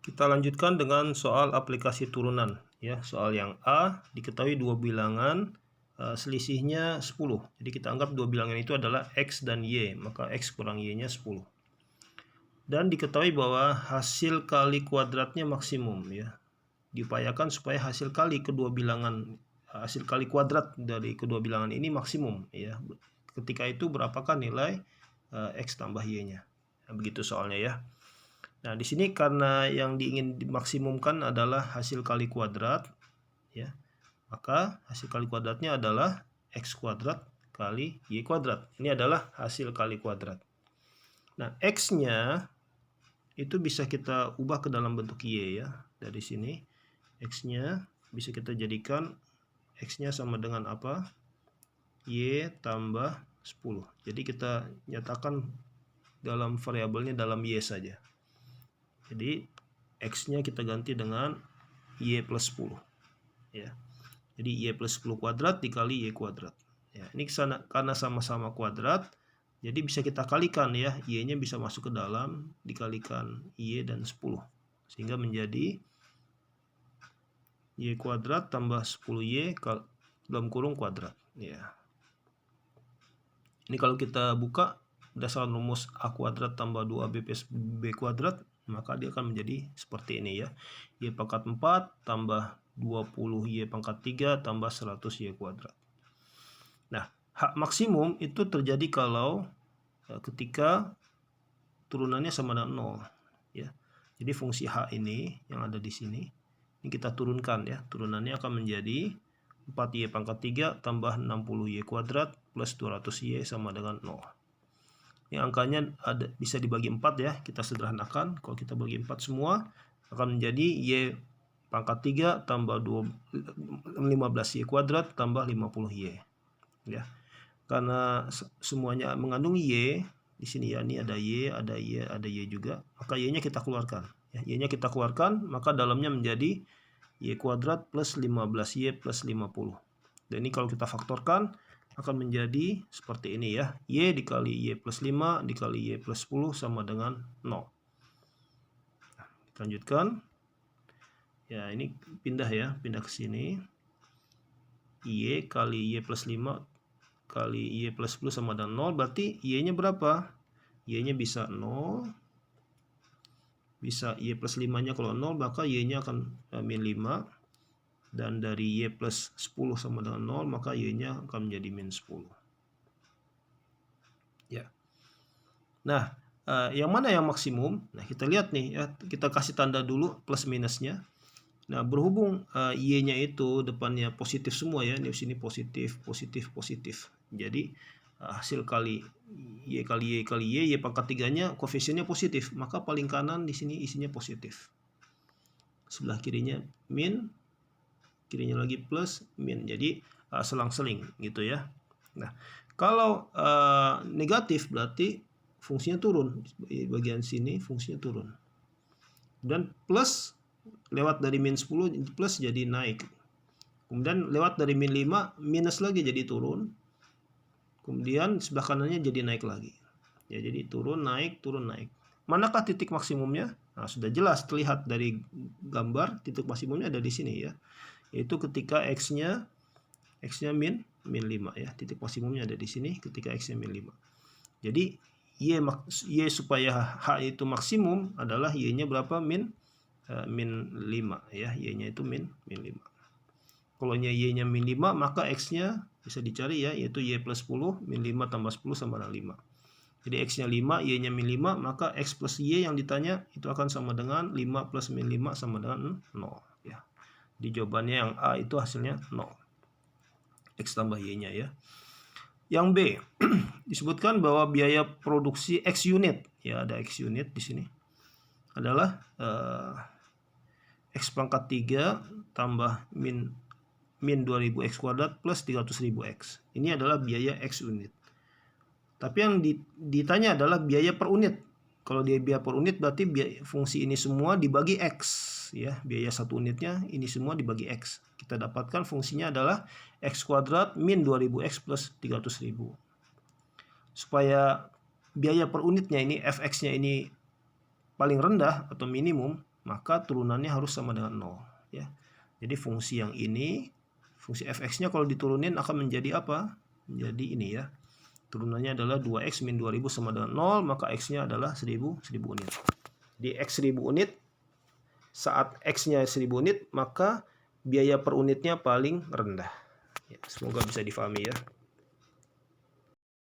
Kita lanjutkan dengan soal aplikasi turunan ya. Soal yang A diketahui dua bilangan selisihnya 10. Jadi kita anggap dua bilangan itu adalah X dan Y, maka X kurang Y-nya 10. Dan diketahui bahwa hasil kali kuadratnya maksimum ya. Diupayakan supaya hasil kali kuadrat dari kedua bilangan ini maksimum ya. Ketika itu berapakah nilai X tambah Y-nya? Nah, begitu soalnya ya. Nah, di sini karena yang diingin dimaksimumkan adalah hasil kali kuadrat ya. Maka hasil kali kuadratnya adalah X kuadrat kali Y kuadrat. Ini adalah hasil kali kuadrat. Nah, X-nya itu bisa kita ubah ke dalam bentuk Y ya. Dari sini X-nya bisa kita jadikan X-nya sama dengan apa? Y tambah 10. Jadi kita nyatakan dalam variabelnya dalam Y saja. Jadi X-nya kita ganti dengan Y plus 10 ya. Jadi Y plus 10 kuadrat dikali Y kuadrat ya. Ini karena sama-sama kuadrat, jadi bisa kita kalikan ya. Y-nya bisa masuk ke dalam, dikalikan Y dan 10 sehingga menjadi Y kuadrat tambah 10Y dalam kurung kuadrat ya. Ini kalau kita buka berdasarkan rumus A kuadrat tambah 2AB plus B kuadrat, maka dia akan menjadi seperti ini ya. Y pangkat 4 tambah 20Y pangkat 3 tambah 100Y kuadrat. Nah, hak maksimum itu terjadi kalau ketika turunannya sama dengan 0 ya. Jadi fungsi H ini yang ada di sini, ini kita turunkan ya. Turunannya akan menjadi 4Y pangkat 3 tambah 60Y kuadrat plus 200Y sama dengan 0. Ini angkanya bisa dibagi 4 ya. Kita sederhanakan. Kalau kita bagi 4 semua akan menjadi Y pangkat 3 tambah 15Y kuadrat tambah 50Y ya. Karena semuanya mengandung Y di sini ya, ini ada Y, ada Y, ada Y juga, maka Y-nya kita keluarkan ya. Y-nya kita keluarkan, maka dalamnya menjadi Y kuadrat plus 15Y plus 50. Dan ini kalau kita faktorkan akan menjadi seperti ini ya. Y dikali Y plus 5 dikali Y plus 10 sama dengan 0. Nah, kita lanjutkan. Ya, ini pindah ya, pindah ke sini. Y kali Y plus 5 kali Y plus 10 sama dengan 0, berarti Y-nya berapa? Y-nya bisa 0. Bisa Y plus 5-nya kalau 0, maka Y-nya akan min 5. Dan dari Y plus 10 sama dengan 0, maka Y-nya akan menjadi min 10 ya. Nah, yang mana yang maksimum? Nah, kita lihat nih ya, kita kasih tanda dulu plus minusnya. Nah, berhubung Y-nya itu depannya positif semua ya, di sini positif, positif, positif. Jadi hasil kali Y kali Y kali Y pangkat 3-nya koefisiennya positif, maka paling kanan di sini isinya positif. Sebelah kirinya min, kirinya lagi plus, min. Jadi selang-seling gitu ya. Nah, kalau negatif berarti fungsinya turun. Di bagian sini fungsinya turun. Dan plus lewat dari min 10 plus jadi naik. Kemudian lewat dari min 5 minus lagi jadi turun. Kemudian sebelah kanannya jadi naik lagi. Ya, jadi turun, naik, turun, naik. Manakah titik maksimumnya? Nah, sudah jelas terlihat dari gambar, titik maksimumnya ada di sini ya. Yaitu ketika X-nya min 5 ya. Titik maksimumnya ada di sini ketika X-nya min 5. Jadi Y supaya H itu maksimum adalah Y-nya berapa? Min 5 ya. Y-nya itu min 5. Kalau Y-nya min 5, maka X-nya bisa dicari ya, yaitu Y plus 10, min 5 tambah 10 sama dengan 5. Jadi X-nya 5, Y-nya min 5, maka X plus Y yang ditanya itu akan sama dengan 5 plus min 5 sama dengan 0 ya. Di jawabannya yang A itu hasilnya 0. X tambah Y-nya ya. Yang B disebutkan bahwa biaya produksi X unit ya, ada X unit di sini adalah X pangkat 3 tambah min 2000 X kuadrat plus 300.000 X. Ini adalah biaya X unit. Tapi yang ditanya adalah biaya per unit. Kalau dia biaya per unit berarti fungsi ini semua dibagi X ya. Biaya satu unitnya ini semua dibagi X. Kita dapatkan fungsinya adalah X kuadrat min 2000 X plus 300.000. Supaya biaya per unitnya ini Fx-nya ini paling rendah atau minimum, maka turunannya harus sama dengan 0 ya. Jadi fungsi yang ini, fungsi fx-nya kalau diturunin akan menjadi apa? Menjadi ini ya. Turunannya adalah 2x min 2000 sama dengan 0, maka x-nya adalah 1000 unit. Di x 1000 unit, saat x-nya 1000 unit, maka biaya per unitnya paling rendah. Ya, semoga bisa difahami ya.